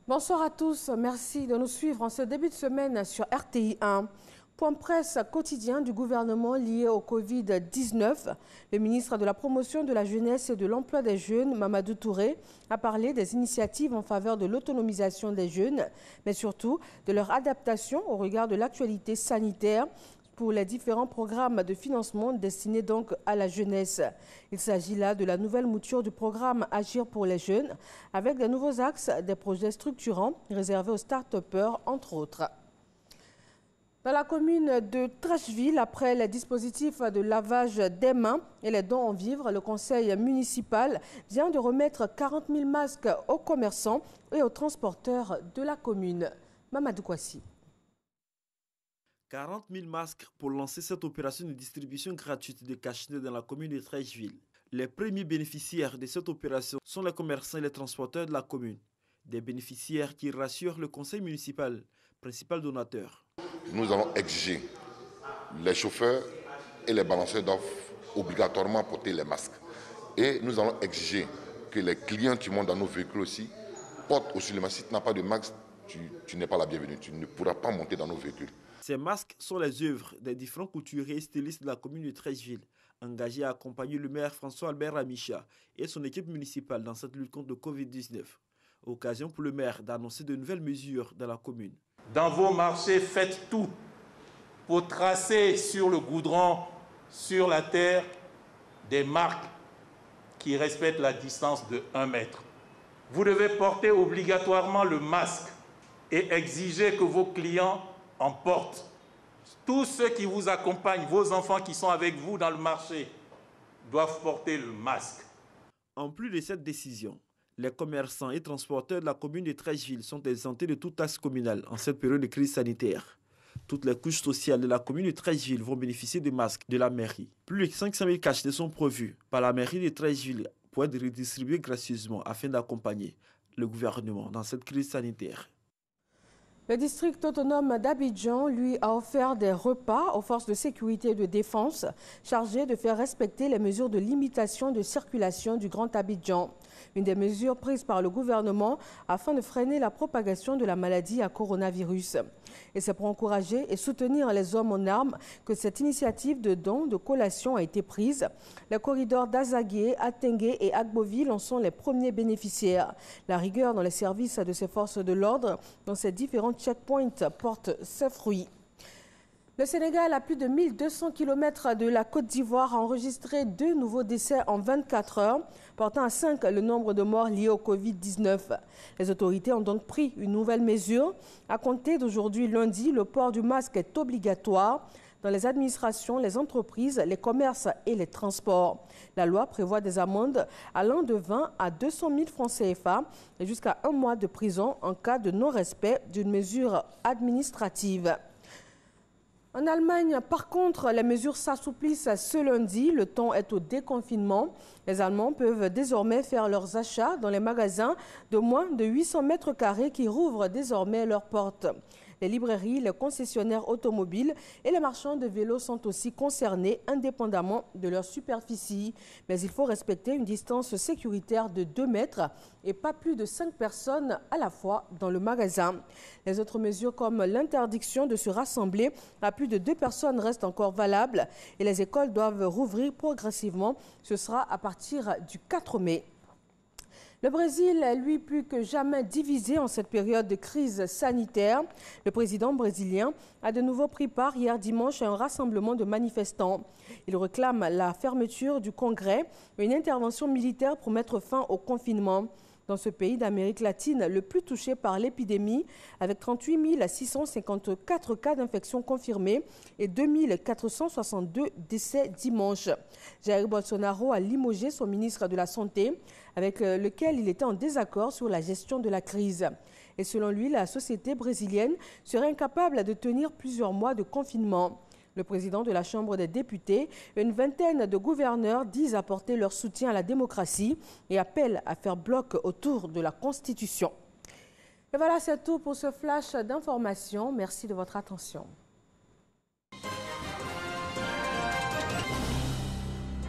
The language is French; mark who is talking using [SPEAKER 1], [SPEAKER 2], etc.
[SPEAKER 1] Bonsoir à tous, merci de nous suivre en ce début de semaine sur RTI 1. Point presse quotidien du gouvernement lié au Covid-19. Le ministre de la Promotion de la Jeunesse et de l'Emploi des Jeunes, Mamadou Touré, a parlé des initiatives en faveur de l'autonomisation des jeunes, mais surtout de leur adaptation au regard de l'actualité sanitaire pour les différents programmes de financement destinés donc à la jeunesse. Il s'agit là de la nouvelle mouture du programme Agir pour les jeunes, avec des nouveaux axes, des projets structurants réservés aux start-upers, entre autres. Dans la commune de Trècheville, après les dispositifs de lavage des mains et les dons en vivres, le conseil municipal vient de remettre 40 000 masques aux commerçants et aux transporteurs de la commune. Mamadou Kouassi.
[SPEAKER 2] 40 000 masques pour lancer cette opération de distribution gratuite de cache-nez dans la commune de Trècheville. Les premiers bénéficiaires de cette opération sont les commerçants et les transporteurs de la commune. Des bénéficiaires qui rassurent le conseil municipal, principal donateur.
[SPEAKER 3] Nous allons exiger les chauffeurs et les balanceurs doivent obligatoirement porter les masques. Et nous allons exiger que les clients qui montent dans nos véhicules aussi portent aussi le masque. Si tu n'as pas de masque, tu n'es pas la bienvenue. Tu ne pourras pas monter dans nos véhicules.
[SPEAKER 2] Ces masques sont les œuvres des différents couturiers et stylistes de la commune de Trècheville, engagés à accompagner le maire François-Albert Amicha et son équipe municipale dans cette lutte contre le Covid-19. Occasion pour le maire d'annoncer de nouvelles mesures dans la commune.
[SPEAKER 4] Dans vos marchés, faites tout pour tracer sur le goudron, sur la terre, des marques qui respectent la distance de 1 mètre. Vous devez porter obligatoirement le masque et exiger que vos clients en portent. Tous ceux qui vous accompagnent, vos enfants qui sont avec vous dans le marché, doivent porter le masque.
[SPEAKER 2] En plus de cette décision, les commerçants et transporteurs de la commune de Trècheville sont exemptés de toute taxe communale en cette période de crise sanitaire. Toutes les couches sociales de la commune de Trècheville vont bénéficier des masques de la mairie. Plus de 500 000 cache-nez sont prévus par la mairie de Trècheville pour être redistribués gracieusement afin d'accompagner le gouvernement dans cette crise sanitaire.
[SPEAKER 1] Le district autonome d'Abidjan, lui, a offert des repas aux forces de sécurité et de défense chargées de faire respecter les mesures de limitation de circulation du Grand Abidjan. Une des mesures prises par le gouvernement afin de freiner la propagation de la maladie à coronavirus. Et c'est pour encourager et soutenir les hommes en armes que cette initiative de don de collation a été prise. Les corridors d'Azagué, Atengue et Agboville en sont les premiers bénéficiaires. La rigueur dans les services de ces forces de l'ordre dans ces différents checkpoints porte ses fruits. Le Sénégal, à plus de 1200 km de la Côte d'Ivoire, a enregistré 2 nouveaux décès en 24 heures, portant à 5 le nombre de morts liés au Covid-19. Les autorités ont donc pris une nouvelle mesure. À compter d'aujourd'hui lundi, le port du masque est obligatoire dans les administrations, les entreprises, les commerces et les transports. La loi prévoit des amendes allant de 20 à 200 000 francs CFA et jusqu'à 1 mois de prison en cas de non-respect d'une mesure administrative. En Allemagne, par contre, les mesures s'assouplissent ce lundi. Le temps est au déconfinement. Les Allemands peuvent désormais faire leurs achats dans les magasins de moins de 800 mètres carrés qui rouvrent désormais leurs portes. Les librairies, les concessionnaires automobiles et les marchands de vélos sont aussi concernés indépendamment de leur superficie. Mais il faut respecter une distance sécuritaire de 2 mètres et pas plus de 5 personnes à la fois dans le magasin. Les autres mesures comme l'interdiction de se rassembler à plus de 2 personnes restent encore valables et les écoles doivent rouvrir progressivement. Ce sera à partir du 4 mai. Le Brésil est, lui, plus que jamais divisé en cette période de crise sanitaire. Le président brésilien a de nouveau pris part hier dimanche à un rassemblement de manifestants. Il réclame la fermeture du Congrès et une intervention militaire pour mettre fin au confinement. Dans ce pays d'Amérique latine, le plus touché par l'épidémie, avec 38 654 cas d'infection confirmés et 2 462 décès dimanche. Jair Bolsonaro a limogé son ministre de la Santé, avec lequel il était en désaccord sur la gestion de la crise. Et selon lui, la société brésilienne serait incapable de tenir plusieurs mois de confinement. Le président de la Chambre des députés et une vingtaine de gouverneurs disent apporter leur soutien à la démocratie et appellent à faire bloc autour de la Constitution. Et voilà, c'est tout pour ce flash d'information. Merci de votre attention.